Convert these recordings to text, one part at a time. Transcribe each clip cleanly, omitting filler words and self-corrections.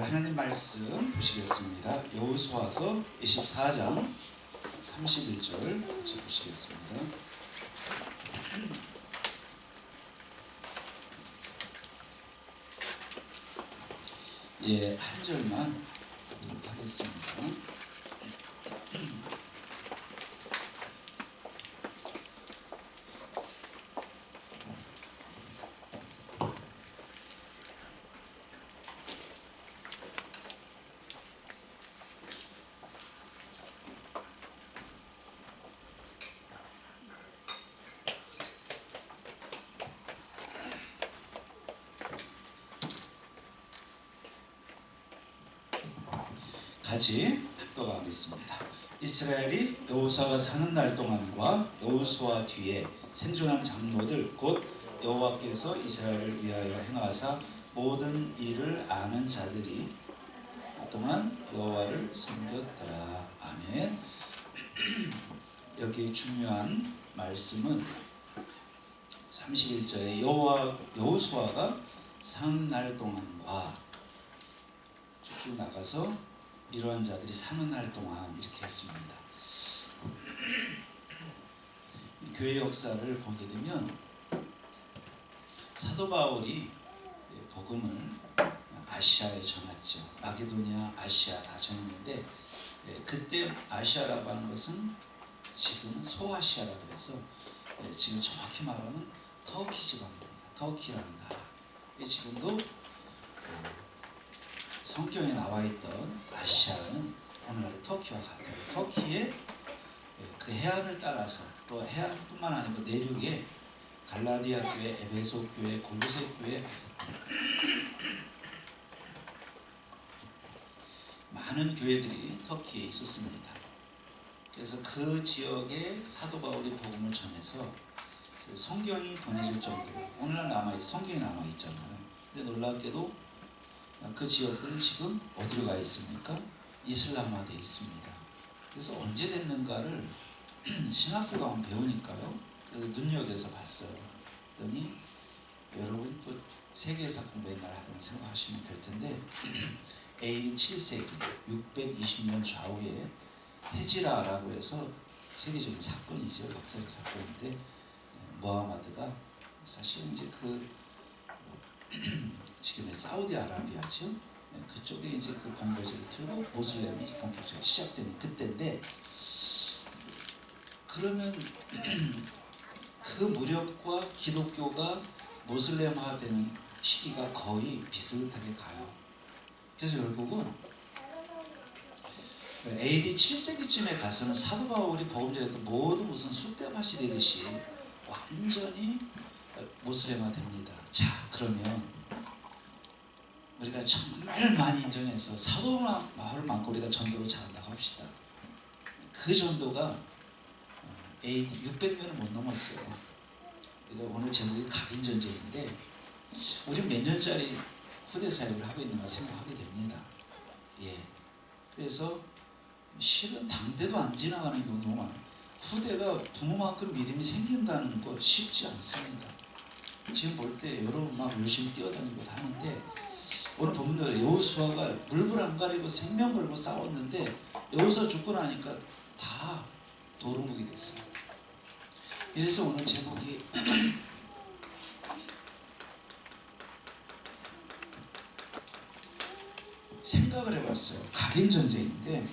하나님 말씀 보시겠습니다. 여호수아서 24장 31절 같이 보시겠습니다. 한 절만 보도록 하겠습니다. 같이 합독하겠습니다. 이스라엘이 여호수아가 사는 날 동안과 여호수아 뒤에 생존한 장로들 곧 여호와께서 이스라엘을 위하여 행하사 모든 일을 아는 자들이 그동안 여호와를 섬겼더라. 아멘. 여기 중요한 말씀은 31절에 여호수아가 사는 날 동안과 쭉쭉 나가서 이러한 자들이 사는 날 동안 이렇게 했습니다. 교회 역사를 보게 되면 사도 바울이 복음을 아시아에 전했죠. 마게도니아, 아시아 다 전했는데 그때 아시아라고 하는 것은 지금은 소아시아라고 해서 지금 정확히 말하면 터키 지방입니다. 터키라는 나라. 지금도 성경에 나와 있던 아시아는 오늘날의 터키와 같아요. 터키의 그 해안을 따라서 또 해안뿐만 아니고 내륙에 갈라디아 교회, 에베소 교회, 골로새 교회 많은 교회들이 터키에 있었습니다. 그래서 그 지역에 사도 바울이 복음을 전해서 성경이 보내질 정도로 오늘날 성경이 남아있잖아요. 근데 놀랍게도 그 지역들은 지금 어디로 가 있습니까? 이슬람화되어 있습니다. 그래서 언제 됐는가를 신학교 가면 배우니까요. 그래서 눈여겨서 봤어요. 그랬더니 여러분 또 세계사 공부했나 하는 생각하시면 될 텐데 AD 7세기 620년 좌우에 헤지라라고 해서 세계적인 사건이죠. 역사적 사건인데 무하마드가 사실 이제 지금의 사우디아라비아죠. 그쪽에 이제 그 본거지를 틀고 모슬렘이 본격적으로 시작되는 그때인데 그러면 그 무렵과 기독교가 모슬렘화되는 시기가 거의 비슷하게 가요. 그래서 결국은 AD 7세기쯤에 가서는 사도 바울이 복음 전했던 모두 무슨 쑥대밭이 되듯이 완전히 모슬렘화됩니다. 자, 그러면 우리가 정말 많이 인정해서 사도 마을만큼 우리가 전도를 잘한다고 합시다. 그 전도가 AD 600년을 못 넘었어요. 그러니까 오늘 제목이 각인전쟁인데 우리 몇 년짜리 후대 사역을 하고 있는가 생각하게 됩니다. 그래서 실은 당대도 안 지나가는 경우 너무 많아요. 후대가 부모만큼 믿음이 생긴다는 거 쉽지 않습니다. 지금 볼 때 여러분 막 열심히 뛰어다니고 하는데 오늘 본문대로 여호수아가 물불 안 가리고 생명 걸고 싸웠는데 여호수아 죽고 나니까 다 도루묵이 됐어요. 이래서 오늘 제목이 생각을 해봤어요. 각인전쟁인데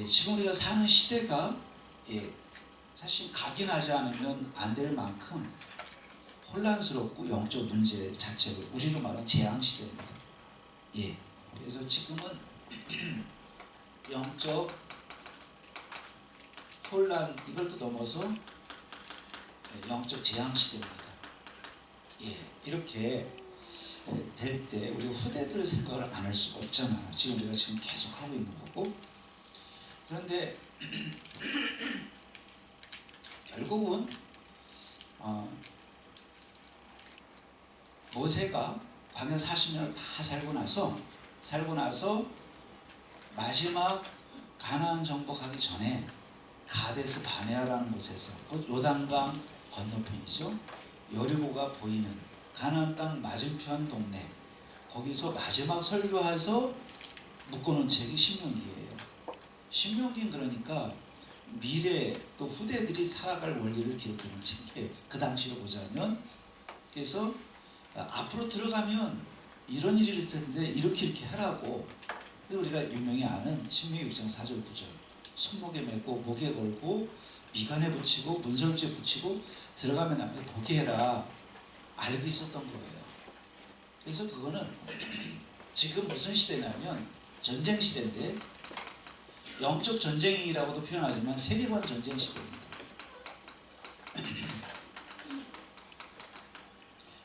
지금 우리가 사는 시대가 사실 각인하지 않으면 안 될 만큼 혼란스럽고 영적 문제 자체가 우리로 말하는 재앙시대입니다. 그래서 지금은 영적 혼란 이걸 또 넘어서 영적 재앙시대입니다. 이렇게 될 때 우리가 후대들의 생각을 안 할 수가 없잖아요. 지금 우리가 지금 계속 하고 있는 거고. 그런데 결국은 모세가 광야 40년을 다 살고 나서 마지막 가나안 정복하기 전에 가데스 바네아라는 곳에서 곧 요단강 건너편이죠. 여리고가 보이는 가나안 땅 맞은편 동네, 거기서 마지막 설교해서 묶어놓은 책이 신명기예요. 신명기는 그러니까 미래 또 후대들이 살아갈 원리를 기록하는 책이에요. 그 당시로 보자면. 그래서 앞으로 들어가면 이런 일이 있을 텐데 이렇게 하라고. 우리가 유명히 아는 신명기 6장 4절 9절, 손목에 메고 목에 걸고 미간에 붙이고 문설주에 붙이고 들어가면 앞에 보게 해라, 알고 있었던 거예요. 그래서 그거는 지금 무슨 시대냐면 전쟁 시대인데, 영적 전쟁이라고도 표현하지만 세계관 전쟁 시대입니다.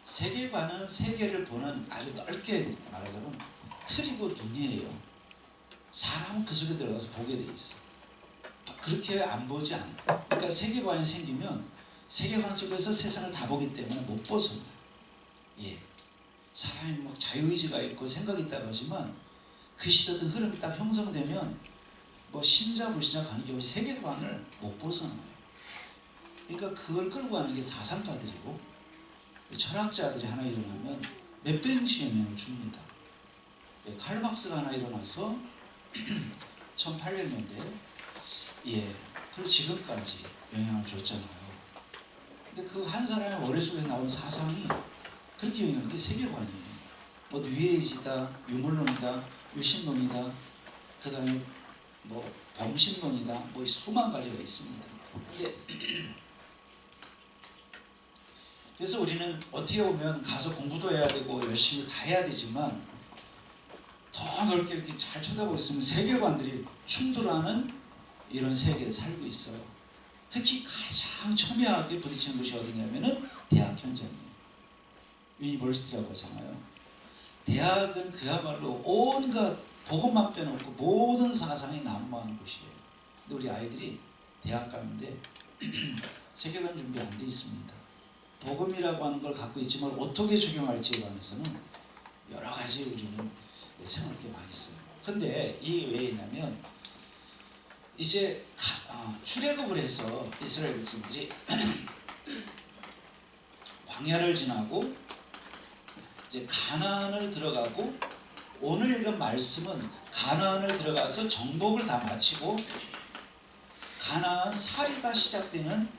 세계관은 세계를 보는 아주 넓게 말하자면 틀이고 눈이에요. 사람은 그 속에 들어가서 보게 돼 있어. 그렇게 안 보지 않아. 그러니까 세계관이 생기면 세계관 속에서 세상을 다 보기 때문에 못 벗어나요. 예. 사람이 막 자유의지가 있고 생각이 있다고 하지만 그 시대든 흐름이 딱 형성되면 뭐 신자 불신자 관계없이 세계관을 못 벗어나요. 그러니까 그걸 끌고 가는 게 사상가들이고 철학자들이 하나 일어나면 몇 배씩 영향을 줍니다. 칼 막스가 하나 일어나서 1800년대 그리고 지금까지 영향을 줬잖아요. 근데 그 한 사람의 머릿속에서 나온 사상이 그렇게 영향을, 게 세계관이에요. 뭐 뉴에이지다, 유물론이다, 유신론이다, 그 다음에 뭐 범신론이다, 뭐 수만 가지가 있습니다. 그래서 우리는 어떻게 보면 가서 공부도 해야 되고 열심히 다 해야 되지만 더 넓게 이렇게 잘 쳐다보고 있으면 세계관들이 충돌하는 이런 세계에 살고 있어요. 특히 가장 첨예하게 부딪히는 곳이 어디냐면은 대학 현장이에요. 유니버시티라고 하잖아요. 대학은 그야말로 온갖 복음만 빼놓고 모든 사상이 난무하는 곳이에요. 근데 우리 아이들이 대학 가는데 세계관 준비 안 돼 있습니다. 복음이라고 하는 걸 갖고 있지만 어떻게 적용할지에 관해서는 여러 가지 우리는 생각할 게 많이 있어요. 근데 이게 왜 있냐면 이제 출애굽을 해서 이스라엘 백성들이 광야를 지나고 이제 가나안을 들어가고, 오늘 읽은 말씀은 가나안을 들어가서 정복을 다 마치고 가나안 살이가 시작되는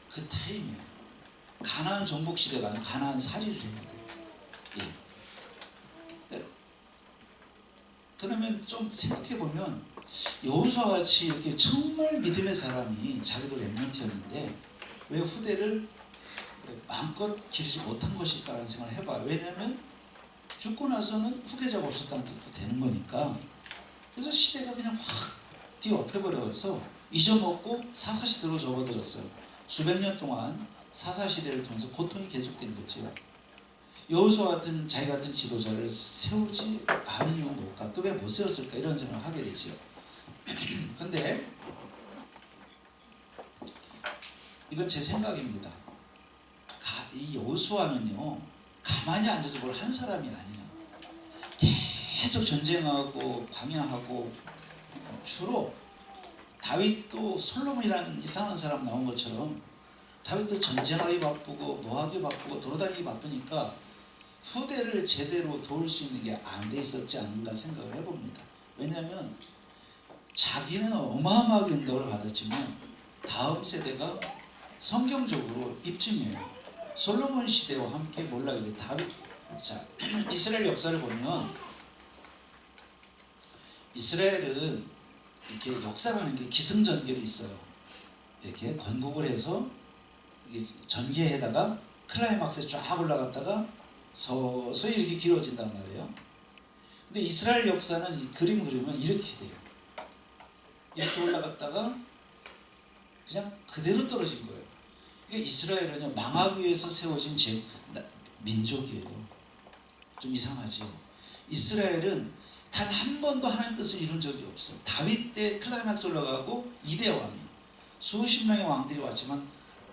그 타임이에요. 가나안 정복 시대가 아니라 가나안 살이를 해야 돼요. 예. 그러면 좀 생각해 보면 여호수아와 같이 이렇게 정말 믿음의 사람이 자기도 렘넌트였는데 왜 후대를 마음껏 기르지 못한 것일까라는 생각을 해봐요. 왜냐하면 죽고 나서는 후계자가 없었다는 뜻도 되는 거니까. 그래서 시대가 그냥 확 뒤엎여버려서 잊어먹고 사사시대로 접어들었어요. 수백 년 동안 사사시대를 통해서 고통이 계속된 거죠. 여호수아 같은 자기 같은 지도자를 세우지 않은 이유가 뭘까? 또 왜 못 세웠을까? 이런 생각을 하게 되죠. 근데 이건 제 생각입니다. 이 여호수아는요, 가만히 앉아서 뭘 한 사람이 아니야. 계속 전쟁하고 광야하고, 주로 다윗도 솔로몬이라는 이상한 사람 나온 것처럼 다윗도 전쟁하기 바쁘고 뭐하기 바쁘고 돌아다니기 바쁘니까 후대를 제대로 도울 수 있는 게 안 돼 있었지 않은가 생각을 해봅니다. 왜냐하면 자기는 어마어마하게 응답을 받았지만 다음 세대가 성경적으로 입증해요. 솔로몬 시대와 함께 몰락이 돼. 다윗, 자, 이스라엘 역사를 보면 이스라엘은 이렇게 역사라는 게 기승전결이 있어요. 이렇게 건국을 해서 이게 전개에다가 클라이막스에 쫙 올라갔다가 서서히 이렇게 길어진단 말이에요. 근데 이스라엘 역사는 이 그림 그리면 이렇게 돼요. 이렇게 올라갔다가 그냥 그대로 떨어진 거예요. 그러니까 이스라엘은요, 망하기 위해서 세워진 민족이에요. 좀 이상하죠. 이스라엘은 단 한 번도 하나님 뜻을 이룬 적이 없어요. 다윗 때 클라이막스 올라가고 2대 왕이 수십 명의 왕들이 왔지만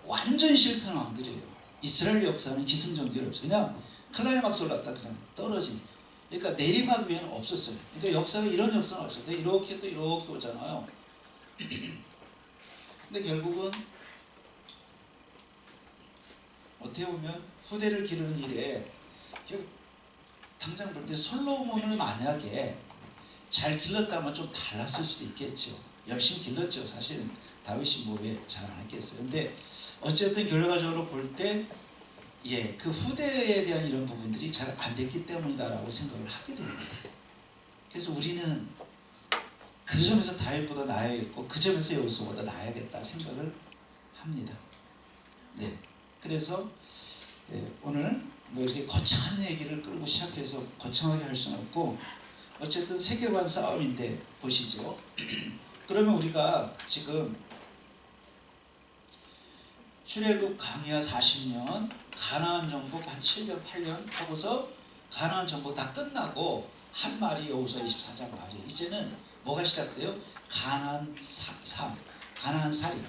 완전 실패한 왕들이에요. 이스라엘 역사는 기승전결이 없어요. 그냥 클라이막스 올랐다 그냥 떨어진. 그러니까 내리막 위에는 없었어요. 그러니까 역사가 이런 역사는 없었어요. 이렇게 또 이렇게 오잖아요. 근데 결국은 어떻게 보면 후대를 기르는 일에 당장 볼 때 솔로몬을 만약에 잘 길렀다면 좀 달랐을 수도 있겠죠. 열심히 길렀죠. 사실은 다윗이 뭐 왜 잘 안 했겠어요. 근데 어쨌든 결과적으로 볼 때 그 후대에 대한 이런 부분들이 잘 안 됐기 때문이다라고 생각을 하게 됩니다. 그래서 우리는 그 점에서 다윗보다 나아야겠고 그 점에서 여호수아보다 나아야겠다 생각을 합니다. 네, 그래서 오늘 뭐 이렇게 거창한 얘기를 끌고 시작해서 거창하게 할 수는 없고 어쨌든 세계관 싸움인데 보시죠. 그러면 우리가 지금 출애굽 강야 40년, 가나안 정복 한 7년 8년 하고서 가나안 정복 다 끝나고 한 말이 여호수아 24장 말이에요. 이제는 뭐가 시작돼요? 가나안 삶, 가나안 살이,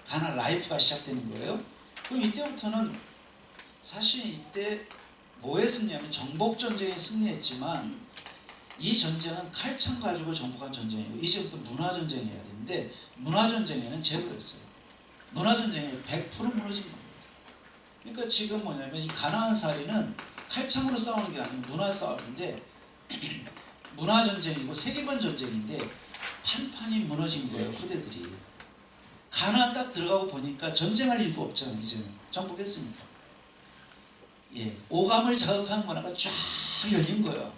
가나안 라이프가 시작되는 거예요. 그럼 이때부터는 사실 이때 뭐에 승리하면 정복 전쟁에 승리했지만 이 전쟁은 칼창 가지고 정복한 전쟁이고 이제부터 문화 전쟁이 해야 되는데 문화 전쟁에는 제로였어요. 문화 전쟁에 100% 무너진 겁니다. 그러니까 지금 뭐냐면 이 가나안 살이는 칼창으로 싸우는 게 아니고 문화 싸움인데 문화 전쟁이고 세계관 전쟁인데 판판이 무너진 거예요. 후대들이. 가나안 딱 들어가고 보니까 전쟁할 일도 없잖아요. 이제는 정복했으니까. 오감을 자극하는 문화가 쫙 열린 거예요.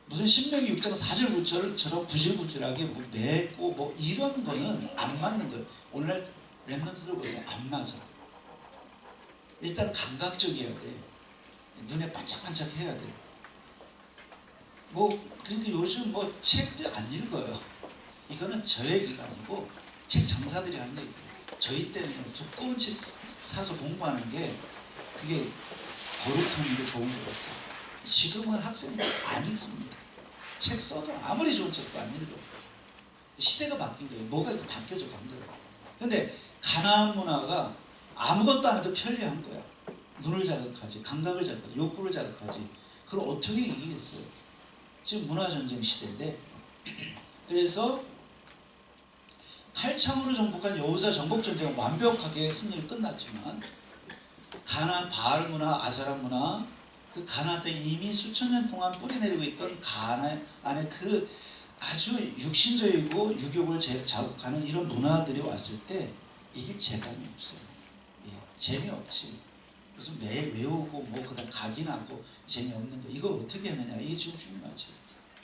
무슨 신명기 6장 4절 9절처럼 부실부실하게 뭐 맺고 뭐 이런 거는 안 맞는 거예요. 오늘날 랩런트들 보세요. 안 맞아. 일단 감각적이어야 돼. 눈에 반짝반짝 해야 돼. 뭐 그러니까 요즘 뭐 책도 안 읽어요. 이거는 저 얘기가 아니고 책 장사들이 하는 얘기예요. 저희 때는 두꺼운 책 사서 공부하는 게 그게 거룩한 게 좋은 거였어요. 지금은 학생들 안 읽습니다. 책 써도 아무리 좋은 책도 안 읽어요. 시대가 바뀐 거예요. 뭐가 이렇게 바뀌어져 간 거예요. 근데 가나안 문화가 아무것도 안 해도 편리한 거야. 눈을 자극하지, 감각을 자극하지, 욕구를 자극하지. 그걸 어떻게 이기겠어요? 지금 문화전쟁 시대인데 그래서 칼창으로 정복한 여호수아 정복전쟁은 완벽하게 승리를 끝났지만 가나안 바알 문화, 아세라 문화 그 가나안 때 이미 수천 년 동안 뿌리내리고 있던 가나안의 그 아주 육신적이고 유욕을 자극하는 이런 문화들이 왔을 때 이길 재감이 없어요. 재미없지. 무슨 매일 외우고 뭐 그다음 각인하고 재미없는 거 이걸 어떻게 하느냐 이게 지금 중요하지.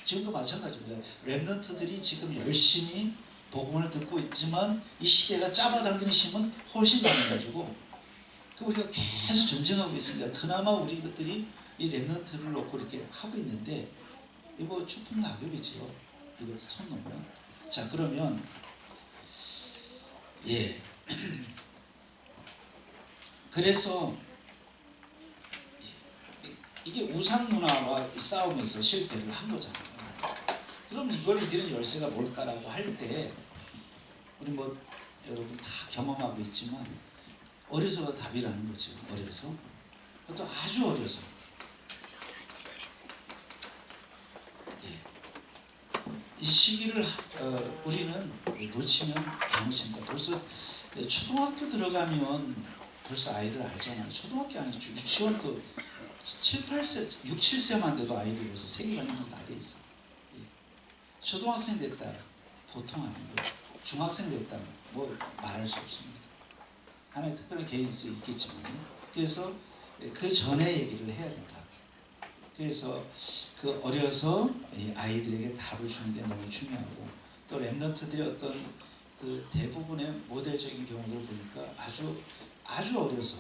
지금도 마찬가지입니다. 랩런트들이 지금 열심히 복음을 듣고 있지만 이 시대가 잡아당기는 힘은 훨씬 많아가지고 그 우리가 계속 전쟁하고 있습니다. 그나마 우리 것들이 이 랩런트를 놓고 이렇게 하고 있는데 이거 추풍 낙엽이죠. 이거 손 놓으면 자 그러면 그래서 이게 우상 문화와 싸움에서 실패를 한 거잖아요. 그럼 이걸 이기는 열쇠가 뭘까라고 할 때 우리 뭐 여러분 다 경험하고 있지만 어려서가 답이라는 거죠. 어려서 그것도 아주 어려서 이 시기를 우리는 놓치면 다 놓친다. 벌써 초등학교 들어가면 벌써 아이들 알잖아요. 초등학교 아니죠. 유치원도 7, 8세, 6, 7세만 돼도 아이들이 벌써 세계관이 다 돼 있어. 초등학생 됐다 보통 아니고 중학생 됐다 뭐 말할 수 없습니다. 하나의 특별한 계획일 수 있겠지만 그래서 그 전에 얘기를 해야 된다. 그래서 그 어려서 아이들에게 답을 주는 게 너무 중요하고 또 랩런트들의 어떤 그 대부분의 모델적인 경우를 보니까 아주 어려서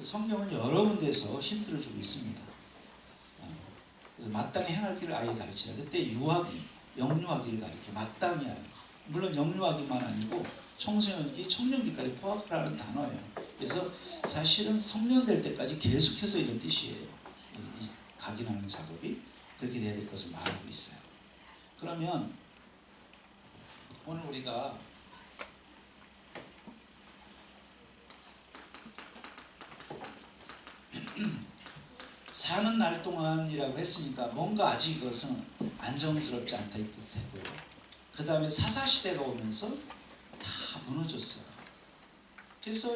성경은 여러 군데서 힌트를 주고 있습니다. 그래서 마땅히 행할 길을 아이에 가르치라. 그때 영유아기를 가르쳐 마땅히 하여. 물론 영유아기만 아니고 청소년기, 청년기까지 포함하라는 단어예요. 그래서 사실은 성년 될 때까지 계속해서 이런 뜻이에요. 각인하는 작업이 그렇게 돼야 될 것을 말하고 있어요. 그러면 오늘 우리가 사는 날 동안이라고 했으니까 뭔가 아직 이것은 안정스럽지 않다 이 뜻이고요. 그 다음에 사사시대가 오면서 다 무너졌어요. 그래서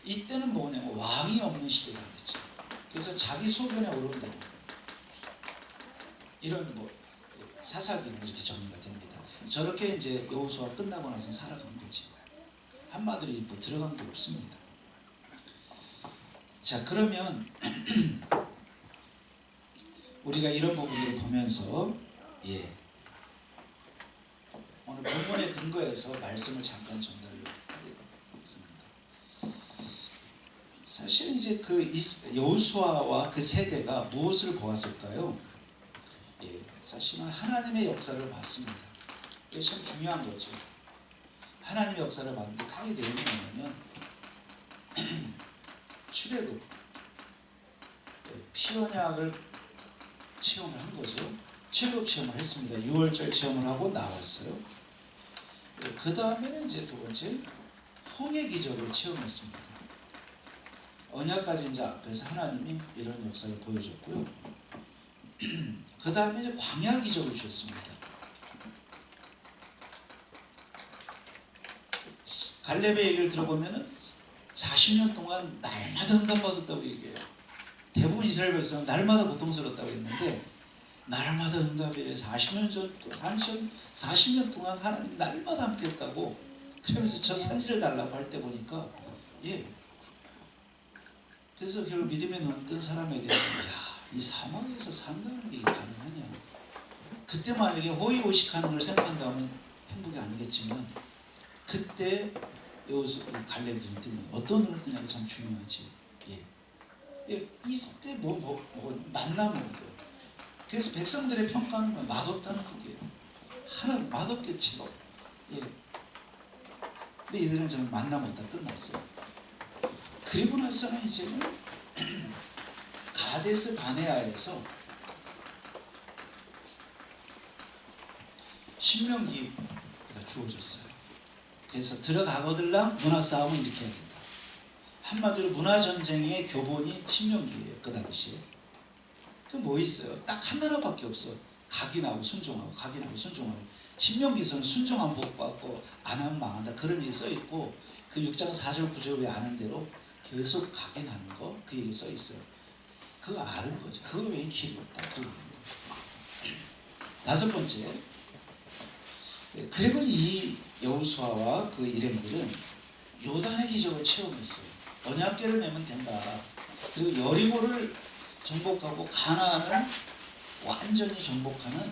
이때는 뭐냐면 왕이 없는 시대가 됐죠. 그래서 자기 소견에 오른대로 이런 뭐 사사기는 이렇게 정리가 됩니다. 저렇게 이제 여호수아 끝나고 나서 살아간 거지. 한마디로 뭐 들어간 게 없습니다. 자, 그러면 우리가 이런 부분들을 보면서 오늘 본문의 근거에서 말씀을 잠깐 전달을 하겠습니다. 사실 이제 그 여호수아와 그 세대가 무엇을 보았을까요? 사실은 하나님의 역사를 봤습니다. 이게 참 중요한 거죠. 하나님의 역사를 봤는데 크게 내용이 뭐냐면 출애굽 피언약을 체험을 한 거죠. 출애굽 체험을 했습니다. 6월절 체험을 하고 나왔어요. 그 다음에는 이제 두 번째 홍해 기적을 체험했습니다. 언약까지 이제 앞에서 하나님이 이런 역사를 보여줬고요. 그 다음에 이제 광야 기적을 주셨습니다. 갈렙의 얘기를 들어보면은 40년 동안 날마다 응답받았다고 얘기해요. 대부분 이스라엘 백성은 날마다 고통스럽다고 했는데 날마다 응답이래. 40년 동안 하나님이 날마다 함께 했다고. 그러면서 저 산지를 달라고 할 때 보니까 그래서 결국 믿음의 눈을 뜬 사람에게 이 사막에서 산다는 게 가능하냐. 그때 만약에 호의호식하는 걸 생각한다면 행복이 아니겠지만 그때 갈렙 눈을 뜨면 어떤 눈을 뜨냐가 참 중요하지. 있을 때 만나면 거예요. 그래서 백성들의 평가는 맛없다는 얘기예요. 하나는 맛없겠지. 근데 이들은 정말 만나면 다 끝났어요. 그리고 나서는 이제는 가데스 바네아에서 신명기가 주어졌어요. 그래서 들어가거들랑 문화 싸움을 일으켜야 된다. 한마디로 문화 전쟁의 교본이 신명기예요. 그 당시에. 그 뭐 있어요? 딱 하나밖에 없어. 각인하고 순종하고 각인하고 순종하고. 신명기에서는 순종하면 복받고 안 하면 망한다. 그런 일이 써 있고 그 6장 4절 9절에 아는 대로 계속 각인하는 거 그 얘기 써 있어요. 그거 아는 거죠. 그거 외엔 길이 없다. 다섯 번째, 그리고 이 여호수아와 그 일행들은 요단의 기적을 체험했어요. 언약궤를 메면 된다. 그리고 여리고를 정복하고 가나안을 완전히 정복하는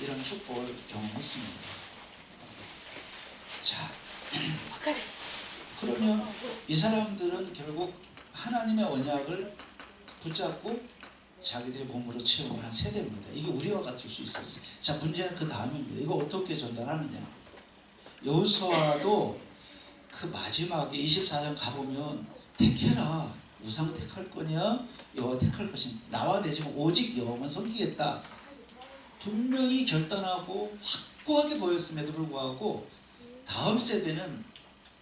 이런 축복을 경험했습니다. 자, 그러면 이 사람들은 결국 하나님의 언약을 붙잡고 자기들의 몸으로 체험을 한 세대입니다. 이게 우리와 같을 수 있어요. 자, 문제는 그 다음입니다. 이거 어떻게 전달하느냐. 여호수아도 그 마지막에 24장 가보면 택해라. 우상 택할 거냐 여호와 택할 것이냐. 나와 내 집 오직 여호와만 섬기겠다. 분명히 결단하고 확고하게 보였음에도 불구하고 다음 세대는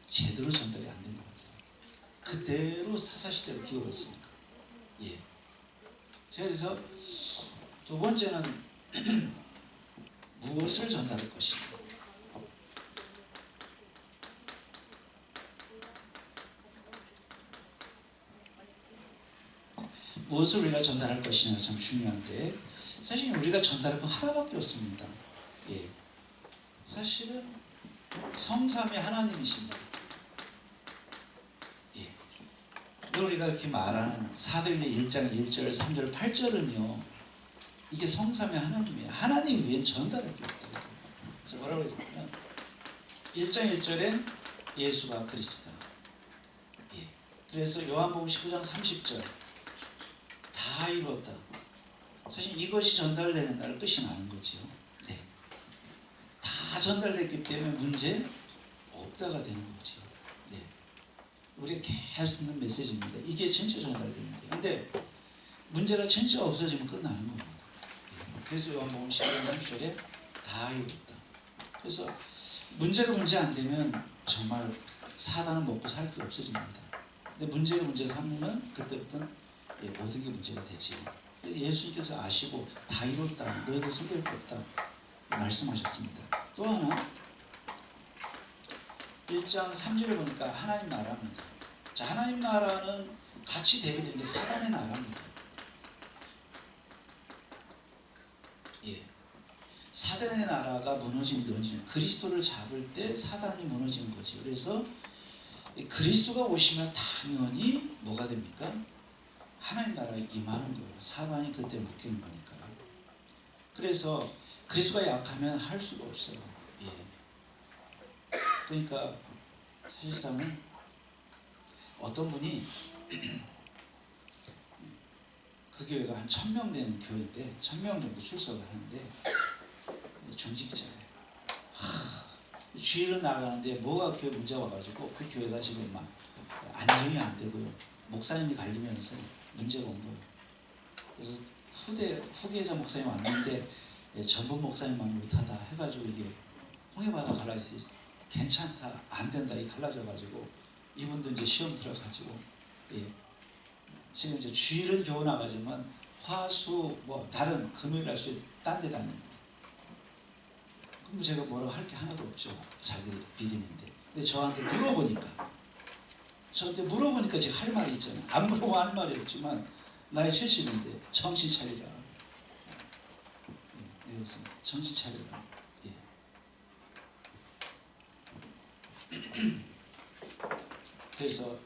제대로 전달이 안 된 것 같아요. 그대로 사사시대로 기울었으니까. 그래서 두 번째는 무엇을 전달할 것인가. 무엇을 우리가 전달할 것이냐 참 중요한데 사실 우리가 전달할 건 하나밖에 없습니다. 사실은 성삼위 하나님이십니다. 우리가 이렇게 말하는 사도행전 1장 1절 3절 8절은요 이게 성삼위 하나님이에요. 하나님 외엔 전달할 게 없다. 그래서 뭐라고 했냐면 1장 1절에 예수가 그리스도다. 그래서 요한복음 19장 30절 다 이루었다. 사실 이것이 전달되는 날 끝이 나는 거지요. 다 전달됐기 때문에 문제 없다가 되는 거지요. 우리가 계속 듣는 메시지입니다. 이게 전체 전달됩니다. 근데 문제가 전체 없어지면 끝나는 겁니다. 그래서 요한복음 19장 30절에 다 이루었다. 그래서 문제가 문제 안 되면 정말 사단은 먹고 살 게 없어집니다. 근데 문제를 문제 삼으면 그때부터는 모든 게 문제가 되지. 예수님께서 아시고 다 이뤘다. 너희들 손댈 거 없다. 말씀하셨습니다. 또 하나 1장 3절에 보니까 하나님 말합니다. 자, 하나님 나라는 같이 대비되는 게 사단의 나라입니다. 예. 사단의 나라가 무너지는 그리스도를 잡을 때 사단이 무너지는 거지. 그래서 그리스도가 오시면 당연히 뭐가 됩니까? 하나님 나라에 임하는 거예요. 사단이 그때 먹히는 거니까. 그래서 그리스도가 약하면 할 수가 없어요. 예. 그러니까 사실상은 어떤 분이 그 교회가 한 1000명 되는 교회인데 1000명 정도 출석을 하는데 중직자예요. 주일은 나가는데 뭐가 교회 문제가 와가지고 그 교회가 지금 막 안정이 안 되고요. 목사님이 갈리면서 문제가 온 거예요. 그래서 후계자 목사님 왔는데 전분 목사님만 못하다 해가지고 이게 홍해바다 갈라지지 괜찮다 안 된다 이 갈라져가지고 이분도 이제 시험 들어가지고 예. 지금 이제 주일은 겨우 나가지만 화수 뭐 다른 금요일 날 수요일 딴 데 다닙니다. 그럼 제가 뭐라고 할 게 하나도 없죠. 자기 믿음인데. 근데 저한테 물어보니까 제가 할 말이 있잖아요. 안 물어보면 할 말이 없지만 나이 70인데 정신 차리라. 예, 그렇습니다. 정신 차리라. 예. 그래서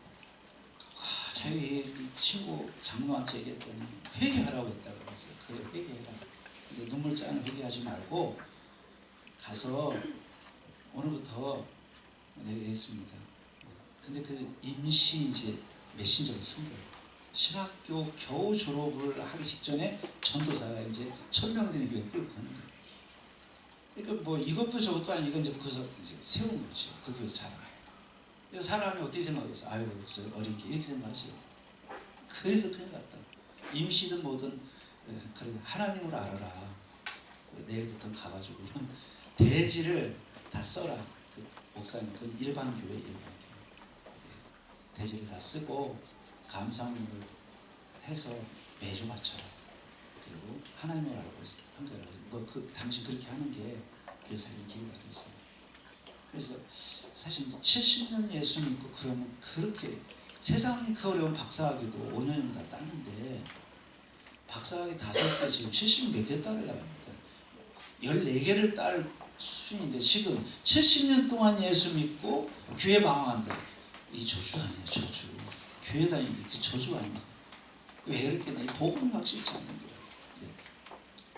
자기 친구 장로한테 얘기했더니 회개하라고 했다고 그랬어요. 그래 회개해라. 근데 눈물 짜는 회개하지 말고 가서 오늘부터 내겠습니다. 근데 그 임시 이제 메신저를 쓴 거예요. 신학교 겨우 졸업을 하기 직전에 전도사가 이제 1000명 되는 교회 끌고 가는 거예요. 그러니까 뭐 이것도 저것도 아니고 이제 거기서 이제 세운 거죠. 그 교회 자랑. 그래서 사람이 어떻게 생각해서 아유 저 어린 게 이렇게 생각하죠. 그래서 큰일 났다. 임시든 뭐든 그래 하나님을 알아라. 내일부터 가가지고 대지를 다 써라. 그 목사님 그 일반 교회 대지를 다 쓰고 감사문을 해서 매주 맞춰라. 그리고 하나님을 알고 한 거라. 너 당신 그렇게 하는 게 교회 살림 길이다 그랬어요. 그래서 사실 70년 예수 믿고 그러면 그렇게 세상이 그 어려운 박사학위도 5년이면 다 따는데 박사학위 5개 지금 70 몇 개 따르려고 합니다. 14개를 딸 수준인데 지금 70년 동안 예수 믿고 교회 방황한다. 이 저주 아니야 저주. 교회 다니는 게 저주 아니야. 왜 그렇게 나? 이 복음을 확실치 않는 거예요. 네.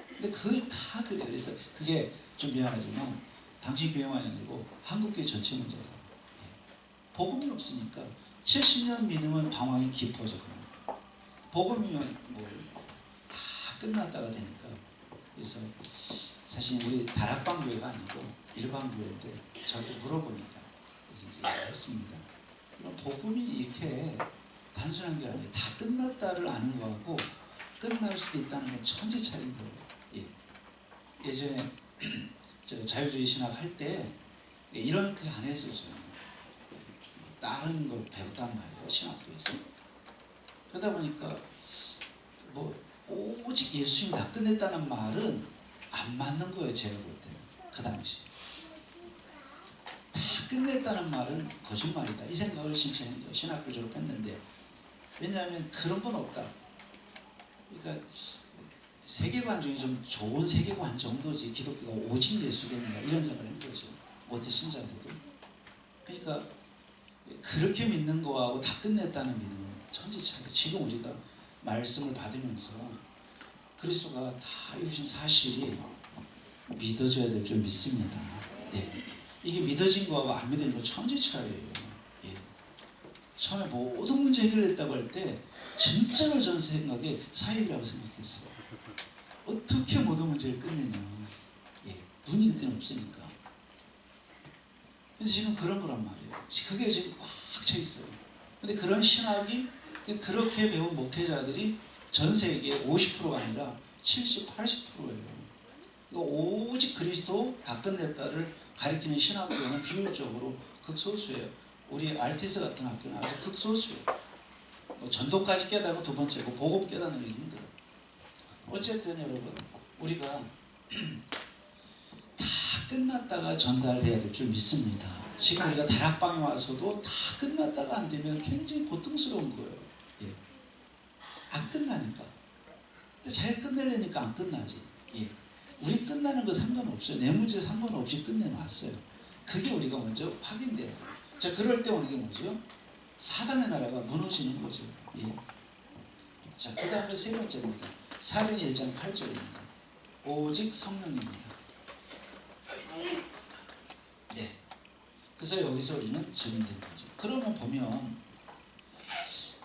근데 그게 다 그래요. 그래서 그게 좀 미안하지만 당신 교회만이 아니고 한국교회 전체 문제다. 예. 복음이 없으니까 70년 믿으면 방황이 깊어져. 복음이면 뭐 다 끝났다가 되니까. 그래서 사실 우리 다락방 교회가 아니고 일반 교회인데 저한테 물어보니까 그래서 이제 했습니다. 그럼 복음이 이렇게 단순한 게 아니에요. 다 끝났다를 아는 거하고 끝날 수도 있다는 건 천지 차이인 거예요. 예. 예전에 제가 자유주의 신학 할 때 이렇게 안 했었어요. 다른 걸 배웠단 말이에요. 신학교에서. 그러다 보니까 뭐 오직 예수님 다 끝냈다는 말은 안 맞는 거예요. 제가 볼 때는. 그 당시. 다 끝냈다는 말은 거짓말이다. 이 생각을 신청한 거예요. 신학교 졸업했는데. 왜냐하면 그런 건 없다. 그러니까 세계관 중에 좀 좋은 세계관 정도지 기독교가 오직 예수겠냐 이런 생각을 한 거죠. 모태 신자인데도. 그러니까 그렇게 믿는 거하고 다 끝냈다는 믿음은 천지 차이예요. 지금 우리가 말씀을 받으면서 그리스도가 다 이루신 사실이 믿어져야 될 줄 믿습니다. 네. 이게 믿어진 거하고 안 믿어진 거 천지 차이예요. 예. 처음에 모든 문제 해결했다고 할 때 진짜로 저는 생각에 사일이라고 생각했어요. 어떻게 모든 문제를 끝내냐. 예. 눈이 그때는 없으니까. 그래서 지금 그런 거란 말이에요. 그게 지금 꽉 차 있어요. 근데 그런 신학이 그렇게 배운 목회자들이 전 세계의 50%가 아니라 70, 80%예요. 오직 그리스도 다 끝냈다를 가리키는 신학교는 비율적으로 극소수예요. 우리 알티스 같은 학교는 아주 극소수예요. 뭐 전도까지 깨닫고 두 번째고 복음 깨닫는 게 힘들어요. 어쨌든 여러분 우리가 다 끝났다가 전달돼야 될 줄 믿습니다. 지금 우리가 다락방에 와서도 다 끝났다가 안 되면 굉장히 고통스러운 거예요. 예. 안 끝나니까. 자기가 끝내려니까 안 끝나지. 예. 우리 끝나는 거 상관없어요. 내 문제 상관없이 끝내놨어요. 그게 우리가 먼저 확인돼요. 자, 그럴 때 오는 게 뭐죠? 사단의 나라가 무너지는 거죠. 예. 자, 그 다음에 세 번째입니다. 사도행 1장 8절입니다. 오직 성령입니다. 네. 그래서 여기서 우리는 증인된 거죠. 그러면 보면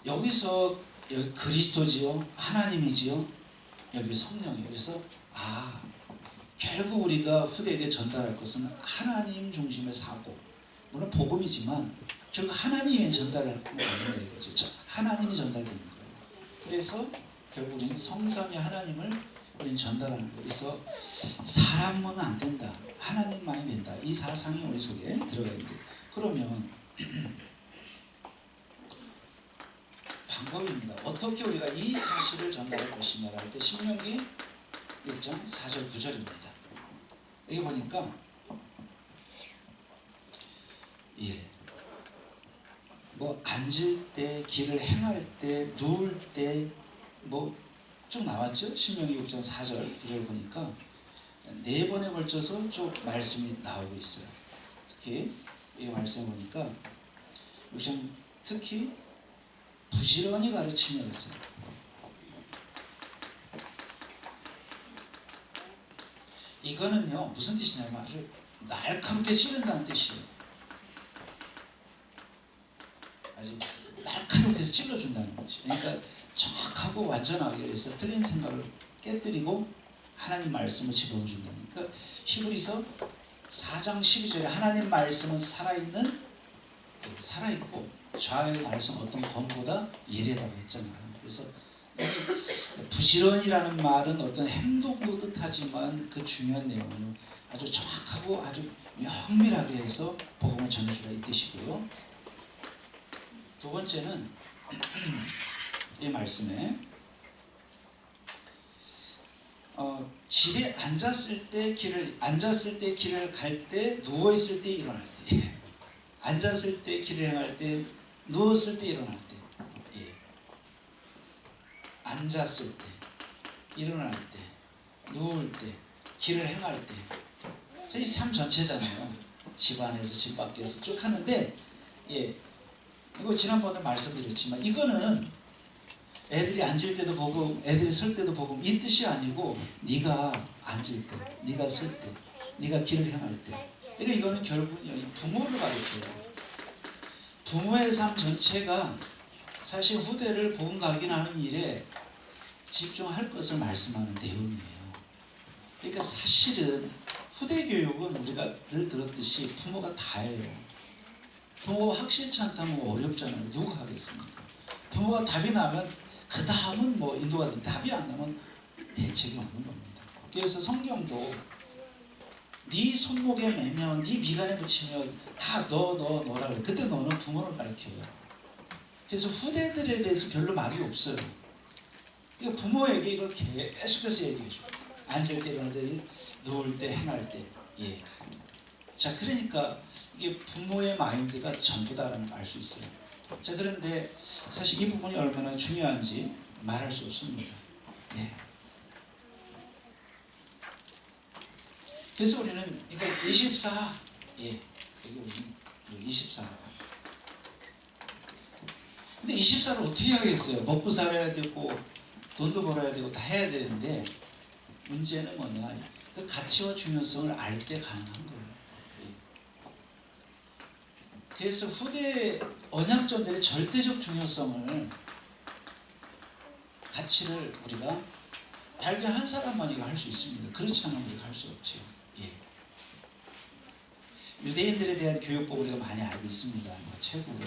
여기서 여기 그리스도지요, 하나님이지요, 여기 성령이에요. 그래서 결국 우리가 후대에게 전달할 것은 하나님 중심의 사고, 물론 복음이지만 결국 하나님이 전달할 건 아닌가 이거죠. 하나님이 전달되는 거예요. 그래서 결국 우리는 성삼위 하나님을 우리는 전달하는 거예요. 그래서 사람은 안 된다, 하나님만이 된다, 이 사상이 우리 속에 들어가 있는데, 그러면 방법입니다. 어떻게 우리가 이 사실을 전달할 것이냐를 할 때 신명기 1장 4절 9절입니다. 여기 보니까 뭐 앉을 때, 길을 행할 때, 누울 때 뭐 쭉 나왔죠. 신명기 6장 4절 9절 보니까 4번에 걸쳐서 쭉 말씀이 나오고 있어요. 특히 이 말씀 보니까 특히 부지런히 가르치며 했어요. 이거는요 무슨 뜻이냐면 아주 날카롭게 찌른다는 뜻이에요. 아주 날카롭게 찔러준다는 뜻이에요. 그러니까 정확하고 완전하게 해서 틀린 생각을 깨뜨리고 하나님 말씀을 집어넣어준다니까. 히브리서 4장 12절에 하나님 말씀은 살아있고 좌의 말씀 어떤 검보다 예리하다고 했잖아요. 그래서 부지런이라는 말은 어떤 행동도 뜻하지만 그 중요한 내용은요 아주 정확하고 아주 명밀하게 해서 복음을 전해주라 이 뜻이고요. 두 번째는 이 말씀에 집에 앉았을 때 길을 갈 때, 누워있을 때, 일어날 때, 앉았을 때, 길을 행할 때, 누웠을 때, 일어날 때, 앉았을 때, 일어날 때, 누울 때, 길을 행할 때, 그래서 이 삶 전체잖아요. 집 안에서 집 밖에서 쭉 하는데, 이거 지난번에 말씀드렸지만 이거는 애들이 앉을 때도 복음, 애들이 설 때도 복음 이 뜻이 아니고 네가 앉을 때, 네가 설 때, 네가 길을 행할 때. 그러니까 이거는 결국은 부모를 가르쳐요. 부모의 삶 전체가 사실 후대를 복음 각인하는 일에 집중할 것을 말씀하는 내용이에요. 그러니까 사실은 후대 교육은 우리가 늘 들었듯이 부모가 다 해요. 부모가 확실치 않다면 어렵잖아요. 누가 하겠습니까? 부모가 답이 나면 그 다음은 뭐 인도가 된 답이 안 나면 대책이 없는 겁니다. 그래서 성경도 네 손목에 매면 네 미간에 붙이면 다 너라 그래. 그때 너는 부모를 가르쳐요. 그래서 후대들에 대해서 별로 말이 없어요. 그러니까 부모에게 이걸 계속해서 얘기해줘. 앉을 때, 일어날 때, 누울 때, 행할 때. 자, 그러니까 이게 부모의 마인드가 전부다라는 걸 알 수 있어요. 자, 그런데 사실 이 부분이 얼마나 중요한지 말할 수 없습니다. 그래서 우리는 이거 24, 여기 우리는 24. 근데 24를 어떻게 하겠어요? 먹고 살아야 되고 돈도 벌어야 되고 다 해야 되는데 문제는 뭐냐? 그 가치와 중요성을 알 때 가능한 거예요. 그래서 후대 언약전들의 절대적 중요성을 가치를 우리가 발견한 사람만 이거 할 수 있습니다. 그렇지 않으면 우리가 할 수 없죠. 유대인들에 대한 교육법을 우리가 많이 알고 있습니다. 최고로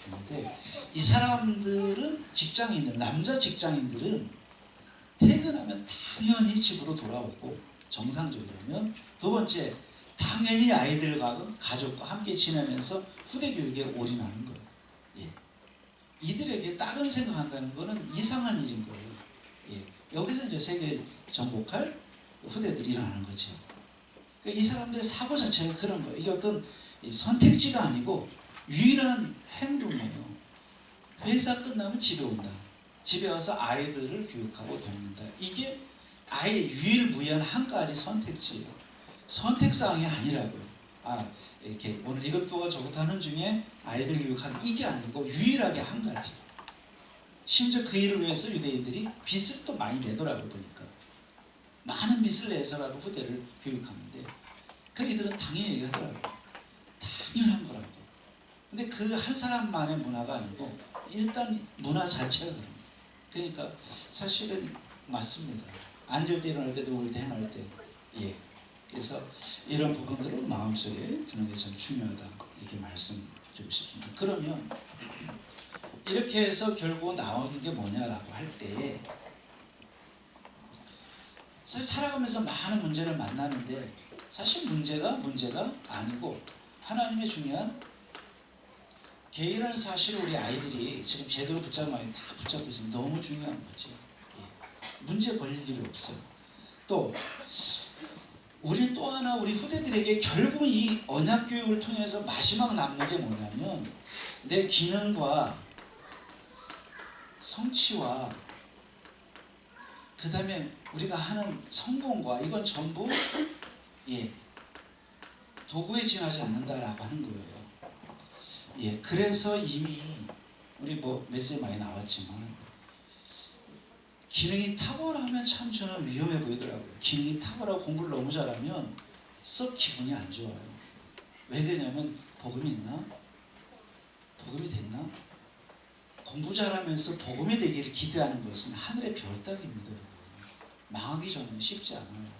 있는데 이 사람들은 직장인들, 남자 직장인들은 퇴근하면 당연히 집으로 돌아오고 정상적이라면, 두 번째 당연히 아이들과 가족과 함께 지내면서 후대 교육에 올인하는 거예요. 이들에게 다른 생각한다는 것은 이상한 일인 거예요. 여기서 이제 세계 정복할 후대들이 일어나는 거죠. 그러니까 이 사람들의 사고 자체가 그런 거예요. 이게 어떤 이 선택지가 아니고 유일한 행동이에요. 회사 끝나면 집에 온다. 집에 와서 아이들을 교육하고 돕는다. 이게 아예 유일무이한 한 가지 선택지예요. 선택사항이 아니라고요. 이렇게 오늘 이것도 저것도 하는 중에 아이들 교육하는 이게 아니고 유일하게 한 가지. 심지어 그 일을 위해서 유대인들이 빚을 또 많이 내더라고요. 보니까 많은 빚을 내서라도 후대를 교육하는데 그 이들은 당연히 얘기하더라고요. 당연한 거라고. 근데 그 한 사람만의 문화가 아니고 일단 문화 자체가 그럽니다. 그러니까 사실은 맞습니다. 앉을 때 일어날 때 누울 때 행할 때 그래서 이런 부분들을 마음속에 두는 게 참 중요하다 이렇게 말씀드리고 싶습니다. 그러면 이렇게 해서 결국 나오는 게 뭐냐라고 할 때에 사실 살아가면서 많은 문제를 만나는데 사실 문제가 아니고 하나님의 중요한 개인이라는 사실을 우리 아이들이 지금 제대로 붙잡고 다 붙잡고 있으면 너무 중요한 거지. 문제 걸릴 일이 없어요. 또 우리 또 하나 우리 후대들에게 결국 이 언약 교육을 통해서 마지막 남는 게 뭐냐면 내 기능과 성취와 그 다음에 우리가 하는 성공과 이건 전부 도구에 지나지 않는다라고 하는 거예요. 그래서 이미 우리 메시지 많이 나왔지만 기능이 탁월하면 참 저는 위험해 보이더라고요. 기능이 탁월하고 공부를 너무 잘하면 썩 기분이 안 좋아요. 왜 그러냐면 복음이 있나? 복음이 됐나? 공부 잘하면서 복음이 되기를 기대하는 것은 하늘의 별 따기입니다. 망하기 전에는 쉽지 않아요.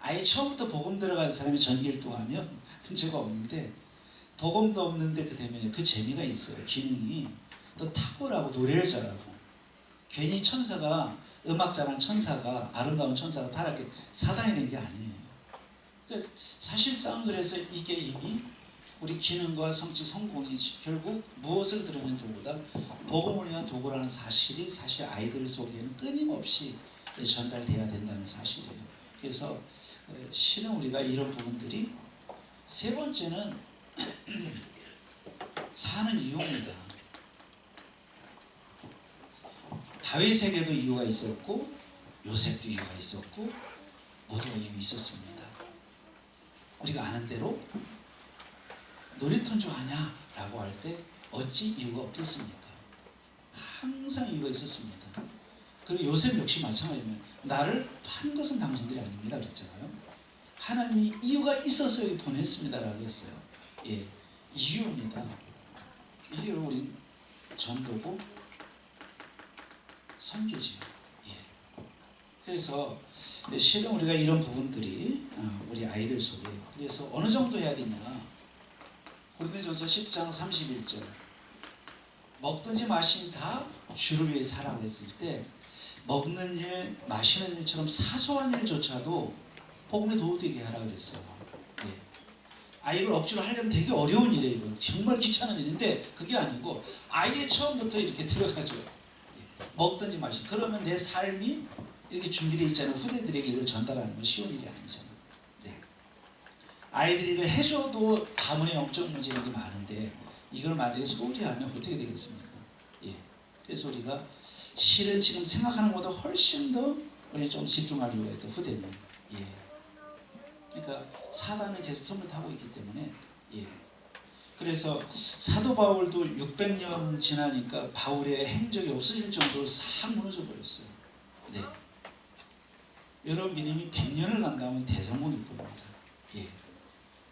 아예 처음부터 복음 들어간 사람이 전기일동하면 문제가 없는데 복음도 없는데 그 때문에 그 재미가 있어요. 기능이 또 탁월하고 노래를 잘하고 괜히 천사가 음악 잘하는 천사가 아름다운 천사가 타락해 사단이 된 게 아니에요. 그러니까 사실상 그래서 이게 이미 우리 기능과 성취 성공이 결국 무엇을 들으면 도구다 복음을 위한 도구라는 사실이 사실 아이들 속에는 끊임없이 전달돼야 된다는 사실이에요. 그래서 실은 우리가 이런 부분들이 세 번째는 사는 이유입니다. 다윗에게도 이유가 있었고 요셉도 이유가 있었고 모두가 이유 있었습니다. 우리가 아는 대로 놀이터인 줄 아냐? 라고 할 때 어찌 이유가 없겠습니까? 항상 이유가 있었습니다. 그리고 요셉 역시 마찬가지입니다. 나를 판 것은 당신들이 아닙니다. 그랬잖아요. 하나님이 이유가 있어서 여기 보냈습니다. 라고 했어요. 이유입니다. 이게 우리 전도고 선교지요. 그래서 실은 우리가 이런 부분들이 우리 아이들 속에 그래서 어느 정도 해야 되냐? 고린도전서 10장 31절 먹든지 마시든 다 주를 위해 살라고 했을 때 먹는 일, 마시는 일처럼 사소한 일조차도 복음에 도움되게 하라 그랬어요. 이걸 억지로 하려면 되게 어려운 일이에요. 이건 정말 귀찮은 일인데 그게 아니고 아예 처음부터 이렇게 들어가죠. 먹든지 마시든 그러면 내 삶이 이렇게 준비되어 있잖아요. 후대들에게 이걸 전달하는 건 쉬운 일이 아니잖아요. 아이들이 이걸 해줘도 가문의 영적 문제들이 많은데 이걸 만약에 소홀히 하면 어떻게 되겠습니까? 그래서 우리가 실은 지금 생각하는 것보다 훨씬 더 우리 좀 집중할 이유가 있다. 후대는 그러니까 사단은 계속 틈을 타고 있기 때문에 그래서 사도 바울도 600년 지나니까 바울의 행적이 없어질 정도로 싹 무너져 버렸어요. 여러분 믿음이 100년을 간다면 대성공일 겁니다.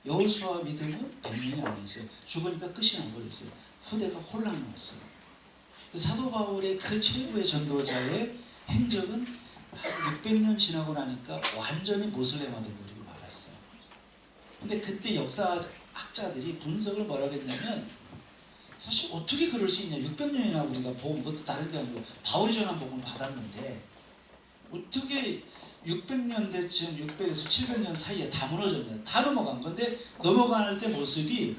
여호수아 믿음은 100년이 아니었어요. 죽으니까 끝이 나버렸어요. 후대가 혼란이 왔어요. 사도 바울의 그 최고의 전도자의 행적은 한 600년 지나고 나니까 완전히 모슬레마 되버리고 말았어요. 근데 그때 역사학자들이 분석을 뭐라고 했냐면 사실 어떻게 그럴 수 있냐. 600년이나 우리가 복음, 그것도 다른 게 아니고 바울이 전한 복음을 받았는데 어떻게 600년대쯤 600에서 700년 사이에 다 무너졌냐. 다 넘어간 건데 넘어갈 때 모습이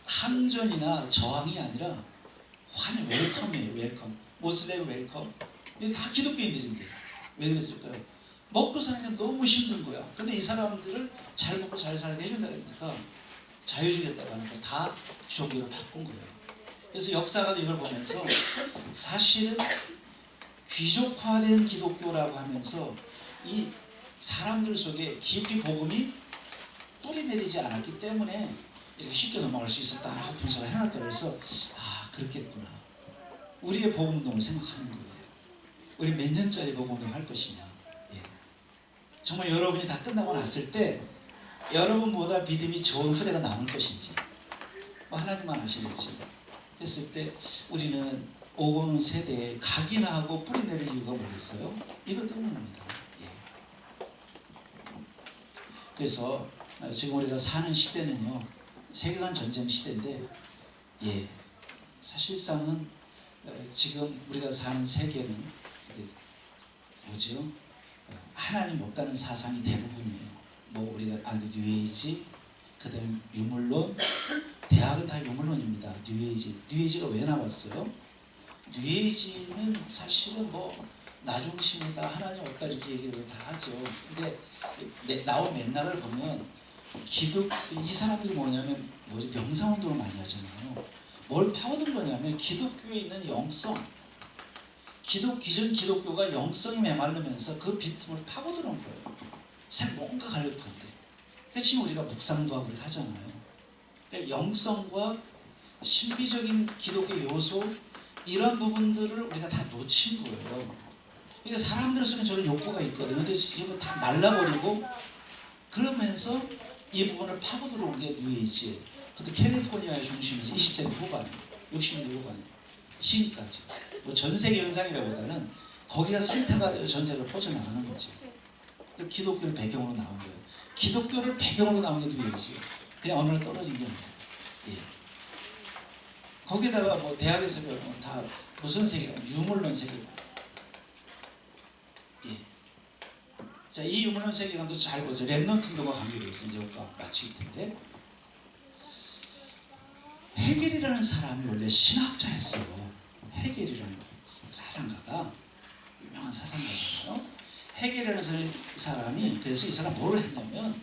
항전이나 저항이 아니라 환희, 웰컴이에요. 웰컴. 모슬렘 웰컴. 이게 다 기독교인들인데 왜 그랬을까요? 먹고 사는 게 너무 힘든 거야. 근데 이 사람들을 잘 먹고 잘 살게 해준다 그러니까 자유 주겠다고 하니까 다 종교를 바꾼 거예요. 그래서 역사가도 이걸 보면서 사실은 귀족화된 기독교라고 하면서 이 사람들 속에 깊이 복음이 뿌리내리지 않았기 때문에 이렇게 쉽게 넘어갈 수 있었다라고 분석을 해놨다고 해서 아 그렇겠구나. 우리의 복음운동을 생각하는 거예요. 우리 몇 년짜리 복음운동 할 것이냐. 예. 정말 여러분이 다 끝나고 났을 때 여러분보다 믿음이 좋은 후대가 남을 것인지 뭐 하나님만 아시겠지. 했을 때 우리는 오고 오는 세대에 각인하고 하고 뿌리내릴 이유가 뭐겠어요? 이것 때문입니다. 예. 그래서 지금 우리가 사는 시대는요 세계관 전쟁 시대인데 예 사실상은 지금 우리가 사는 세계는 뭐죠? 하나님 없다는 사상이 대부분이에요. 뭐 우리가 아는 뉴에이지, 그 다음에 유물론, 대학은 다 유물론입니다. 뉴에이지가 왜 나왔어요? 뉴에이지는 사실은 뭐 나중심이다, 하나님 없다 이렇게 얘기를 다 하죠. 근데 나온 맥락을 보면 이 사람들이 뭐냐면 명상운동을 많이 하잖아요. 뭘 파고든 거냐면 기독교에 있는 영성, 기존 기독교가 영성이 메마르면서 그 빈틈을 파고드는 거예요. 뭔가 갈급한데. 그래서 지금 우리가 묵상도 하고 하잖아요. 그러니까 영성과 신비적인 기독교 요소 이런 부분들을 우리가 다 놓친 거예요. 그러니까 사람들 속에 저런 욕구가 있거든요. 근데 지금 다 말라버리고 그러면서 이 부분을 파고 들어온 게 뉴에이지예요. 그것도 캘리포니아의 중심에서 20세기 후반에 60년대 후반에 지금까지 뭐 전 세계 현상이라보다는 거기가 센터가 되어 전 세계로 퍼져나가는 거죠. 기독교를 배경으로 나온 거예요. 기독교를 배경으로 나온 게 뉴에이지예요. 그냥 어느 날 떨어진 게 아니에요. 예. 거기다가 뭐 대학에서 배우면 다 무슨 세계관? 유물론 세계관. 예. 자, 이 유물론 세계관도 잘 보세요. 렘넌트들과 관계되어 있어요. 이제 여기가 마칠 텐데. 헤겔이라는 사람이 원래 신학자였어요. 헤겔이라는 사상가가 유명한 사상가잖아요. 헤겔이라는 사람이 그래서 이 사람 뭘 했냐면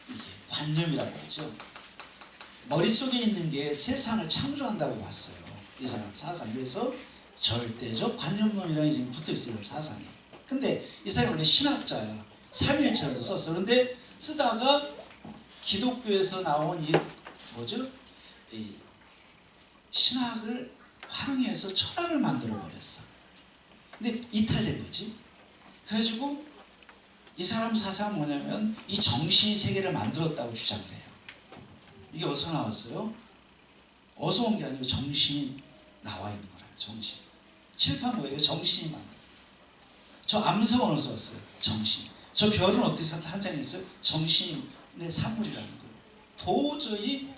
이게 관념이라고 하죠. 머릿속에 있는 게 세상을 창조한다고 봤어요. 이 사람 사상이. 그래서 절대적 관념론이라는 이름이 붙어있어요. 사상이. 근데 이 사람이 원래 신학자야. 삼위일체론도 썼어. 그런데 쓰다가 기독교에서 나온 이 신학을 활용해서 철학을 만들어 버렸어. 근데 이탈된 거지. 그래가지고 이 사람 사상은 뭐냐면 이 정신이 세계를 만들었다고 주장을 해요. 이게 어디서 나왔어요? 어디서 온 게 아니고 정신이 나와 있는 거라. 정신. 칠판 뭐예요? 정신이 만든. 저 암석은 어디서 왔어요? 정신. 저 별은 어떻게 탄생했어요? 정신의 산물이라는 거예요. 도저히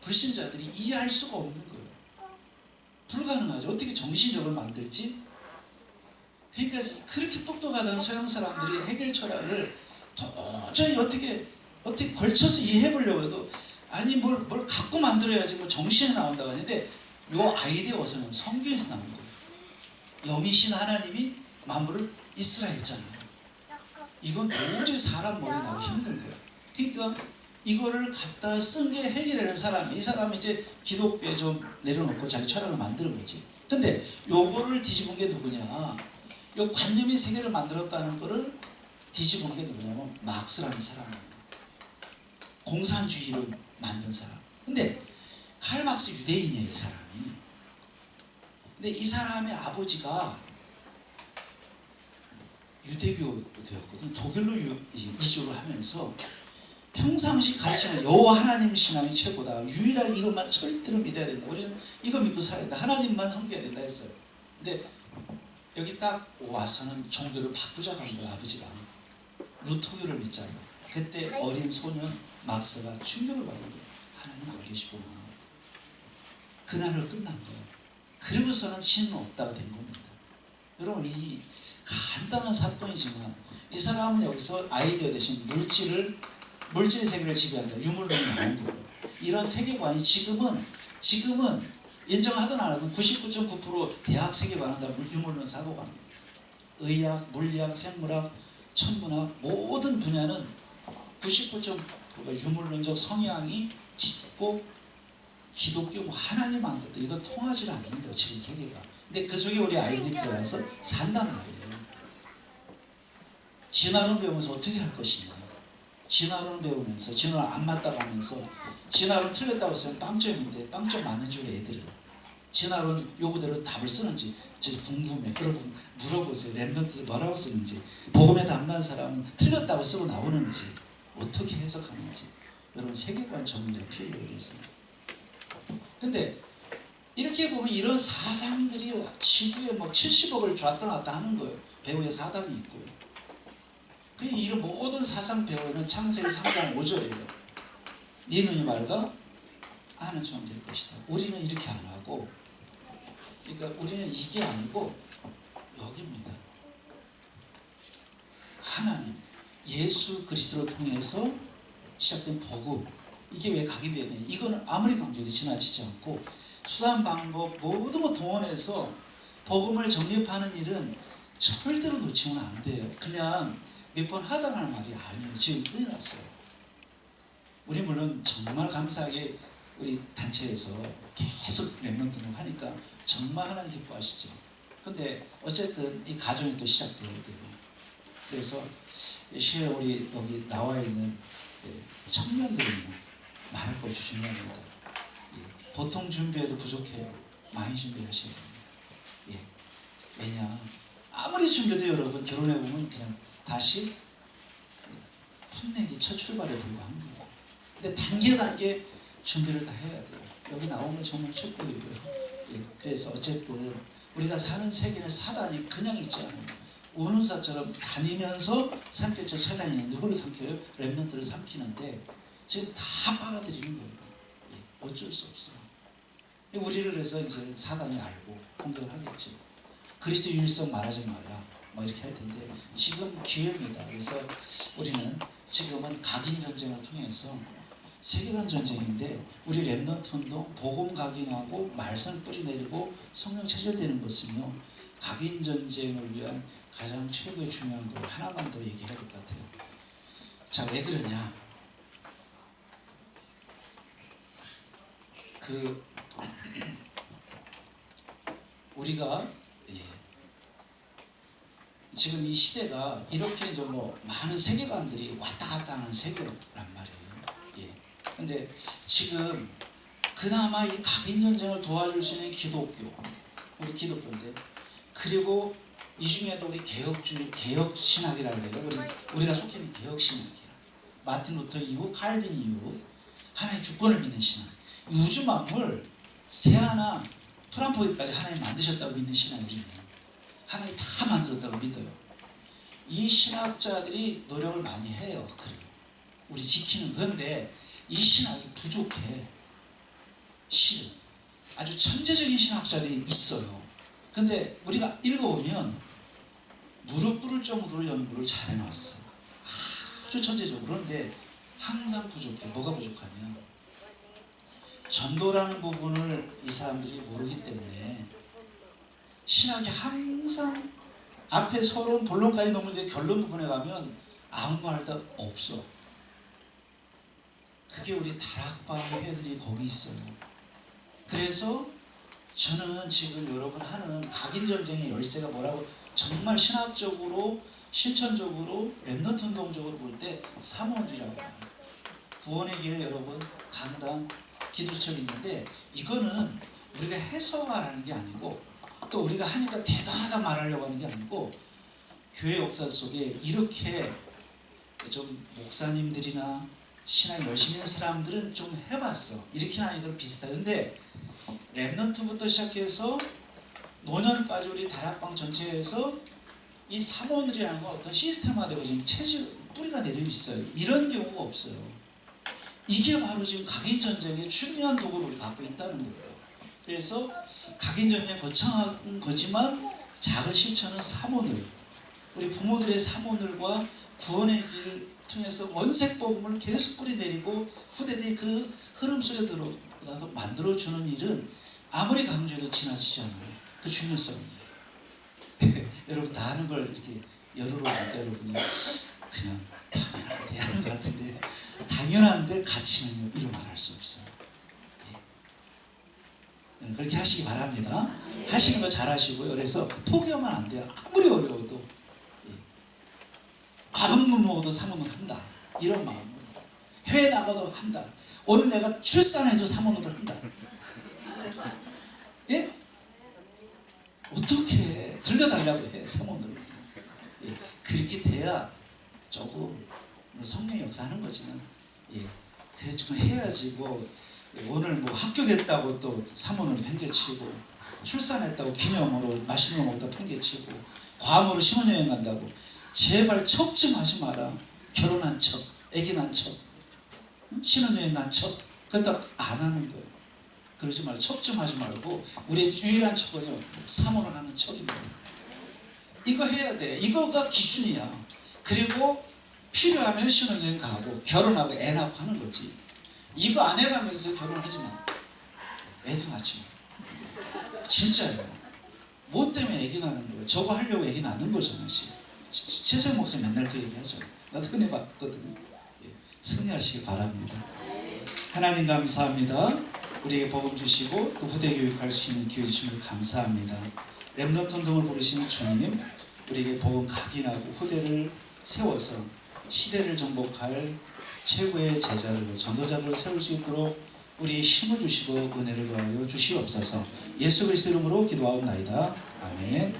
불신자들이 이해할 수가 없는 거예요. 불가능하죠. 어떻게 정신력을 만들지? 그러니까 그렇게 똑똑하다는 서양 사람들이 해결 철학을 도저히 어떻게 걸쳐서 이해해보려고 해도 아니 뭘 갖고 만들어야지 뭐 정신이 나온다고 하는데 요 아이디어 어디서 나오면 성경에서 나온 거예요. 영이신 하나님이 만물을 있으라 했잖아요. 이건 도저히 사람 머리에 나오기 힘든 거예요. 그러니까 이거를 갖다 쓴 게 헤겔이라는 사람이, 이 사람이 이제 기독교에 좀 내려놓고 자기 철학을 만드는 거지. 근데 요거를 뒤집은 게 누구냐? 요 관념인 세계를 만들었다는 거를 뒤집은 게 누구냐면 막스라는 사람이에요. 공산주의를 만든 사람. 근데 칼 막스 유대인이에요, 이 사람이. 근데 이 사람의 아버지가 유대교였거든. 독일로 이주를 하면서 평상시 가르치는 여호와 하나님 신앙이 최고다. 유일하게 이것만 절대로 믿어야 된다. 우리는 이거 믿고 살아야 된다. 하나님만 섬겨야 된다 했어요. 근데 여기 딱 와서는 종교를 바꾸자고 한 거야, 아버지가. 루터교를 믿자고. 그때 어린 소년 막스가 충격을 받은 거예요. 하나님 안 계시구나. 그날을 끝난 거예요. 그러고서는 신은 없다가 된 겁니다. 여러분, 이 간단한 사건이지만 이 사람은 여기서 아이디어 대신 물질 세계를 지배한다. 유물론이 나온 거예요. 이런 세계관이 지금은 인정하든 안 하든 99.9% 대학 세계관은 다 유물론 사고관이에요. 의학, 물리학, 생물학, 천문학 모든 분야는 99.9%가 유물론적 성향이 짙고 기독교 하나님 안 것도 이건 통하지 않는다 지금 세계가. 근데 그 속에 우리 아이들이 들어가서 산단 말이에요. 진화론 배우면서 어떻게 할 것이냐. 진화론 배우면서 진화론 안 맞다고 하면서 진화론 틀렸다고 했으면 빵점인데 빵점 맞는 줄 애들은 진화론 요구대로 답을 쓰는지 궁금해. 여러분 물어보세요. 랩런트들 뭐라고 쓰는지, 복음에 담난 사람은 틀렸다고 쓰고 나오는지, 어떻게 해석하는지. 여러분 세계관 전문가 필요해요. 그래서 근데 이렇게 보면 이런 사상들이 지구에 뭐 70억을 줬다 놨다 하는 거예요. 배후에 사단이 있고요. 그러니까 이런 모든 사상 배후에는 창세기 3장 5절이에요. 네 눈이 맑아? 아는 점 될 것이다. 우리는 이렇게 안 하고, 그러니까 우리는 이게 아니고 여기입니다. 하나님, 예수 그리스도를 통해서 시작된 복음, 이게 왜 각인되냐. 이거는 아무리 강조해도 지나치지 않고 수단 방법 모든 거 동원해서 복음을 정립하는 일은 절대로 놓치면 안 돼요. 그냥 몇 번 하다는 말이 아니에요. 지금 큰일 났어요. 우리 물론 정말 감사하게 우리 단체에서 계속 랩런트를 하니까 정말 하나님 기뻐하시죠. 근데 어쨌든 이 가정이 또 시작돼야 돼요. 그래서 실제 우리 여기 나와 있는 청년들은요, 말할 것 없이 중요합니다. 보통 준비해도 부족해요. 많이 준비하셔야 됩니다. 왜냐, 아무리 준비해도 여러분 결혼해보면 그냥 다시 풋내기 첫 출발에 불과한 거예요. 근데 단계 준비를 다 해야 돼요. 여기 나오면 정말 축복이고요. 그래서 어쨌든 우리가 사는 세계는 사단이 그냥 있지 않아요. 운운사처럼 다니면서 삼켜쳐 차단이는 누구를 삼켜요? 랩런트를 삼키는데 지금 다 빨아들이는 거예요. 어쩔 수 없어요. 우리를 해서 이제 사단이 알고 공격을 하겠죠. 그리스도 율성 말하지 마라, 뭐 이렇게 할 텐데 지금 기회입니다. 그래서 우리는 지금은 각인 전쟁을 통해서 세계관 전쟁인데, 우리 랩런트 운동 복음 각인하고 말씀 뿌리 내리고 성령 체질되는 것은요, 각인 전쟁을 위한 가장 최고의 중요한 거 하나만 더 얘기해야 될 것 같아요. 자, 왜 그러냐? 우리가 지금 이 시대가 이렇게 이제 뭐 많은 세계관들이 왔다 갔다 하는 세계란 말이에요. 근데 지금 그나마 이 각인 전쟁을 도와줄 수 있는 기독교, 우리 기독교인데, 그리고 이 중에도 우리 개혁 신학이라고 해요. 우리가 속해 있는 개혁 신학이야. 마틴 루터 이후, 칼빈 이후 하나의 주권을 믿는 신학. 우주 만물 새하나 트럼프까지 하나님 만드셨다고 믿는 신학. 우리는 하나님 다 만들었다고 믿어요. 이 신학자들이 노력을 많이 해요. 그래요. 우리 지키는 건데 이 신학이 부족해. 실은 아주 천재적인 신학자들이 있어요. 근데 우리가 읽어보면 무릎 꿇을 정도로 연구를 잘 해놨어. 아주 천재적으로. 그런데 항상 부족해. 뭐가 부족하냐? 전도라는 부분을 이 사람들이 모르기 때문에 신학이 항상 앞에 서론 본론까지 넘는데 결론 부분에 가면 아무 말도 없어. 그게 우리 다락방 회들이 거기 있어요. 그래서 저는 지금 여러분 하는 각인전쟁의 열쇠가 뭐라고, 정말 신학적으로 실천적으로 랩런트 운동적으로 볼 때 사모들이라고 해요. 구원의 길에 여러분 강단 기도처럼 있는데, 이거는 우리가 해석하라는 게 아니고 또 우리가 하니까 대단하다 말하려고 하는 게 아니고, 교회 역사 속에 이렇게 좀 목사님들이나 신앙 열심히 하는 사람들은 좀 해봤어. 이렇게는 아니더라도 비슷해. 근데 랩런트부터 시작해서 노년까지 우리 다락방 전체에서 이 사모들이라는 건 어떤 시스템화되고 지금 체질 뿌리가 내려 있어요. 이런 경우가 없어요. 이게 바로 지금 각인전쟁의 중요한 도구를 우리 갖고 있다는 거예요. 그래서 각인전쟁 거창한 거지만 작은 실천은 사모들, 우리 부모들의 사모들과 구원의 길을 통해서 원색 복음을 계속 뿌리내리고 후대들이 그 흐름 속에 들어가서 만들어주는 일은 아무리 강조해도 지나치지 않아요. 그 중요성이에요. 여러분 다 하는 걸 이렇게 열으로 보니까 여러분이 그냥 당연한데 하는 것 같은데, 당연한데 가치는요 이루 말할 수 없어요. 예. 그렇게 하시기 바랍니다. 하시는 거 잘 하시고요. 그래서 포기하면 안 돼요. 아무리 어려워도. 예. 밥은 못 먹어도 사모는 한다, 이런 마음으로. 해외 나가도 한다. 오늘 내가 출산해도 사모를 한다. 예? 어떻게 들려달라고 해, 사모를. 예. 그렇게 돼야 조금 성령의 역사하는 거지만, 예. 그래 좀 해야지. 뭐 오늘 뭐 합격했다고 또 사모를 팽개치고, 출산했다고 기념으로 맛있는 거 먹다 팽개치고, 괌으로 신혼여행 간다고. 제발 척 좀 하지 마라. 결혼한 척, 아기 난 척, 신혼여행 간 척, 그러다 안 하는 거예요. 그러지 말고 척 좀 하지 말고, 우리의 유일한 척은요 사모를 하는 척입니다. 이거 해야 돼. 이거가 기준이야. 그리고 필요하면 신혼여행 가고 결혼하고 애 낳고 하는 거지. 이거 안 해가면서 결혼하지만 애도 낳지 마. 진짜예요. 뭐 때문에 애기 낳는 거예요? 저거 하려고 애기 낳는 거잖아요. 최세 목사님 맨날 그 얘기하죠. 나도 은혜 받거든요. 예. 승리하시기 바랍니다. 하나님 감사합니다. 우리에게 복음 주시고 또 후대 교육할 수 있는 기회 주심을 감사합니다. 렘넌트 운동을 부르시는 주님, 우리에게 복음 각인하고 후대를 세워서 시대를 정복할 최고의 제자를, 전도자들을 세울 수 있도록 우리의 힘을 주시고 은혜를 더하여 주시옵소서. 예수 그리스도 이름으로 기도하옵나이다. 아멘.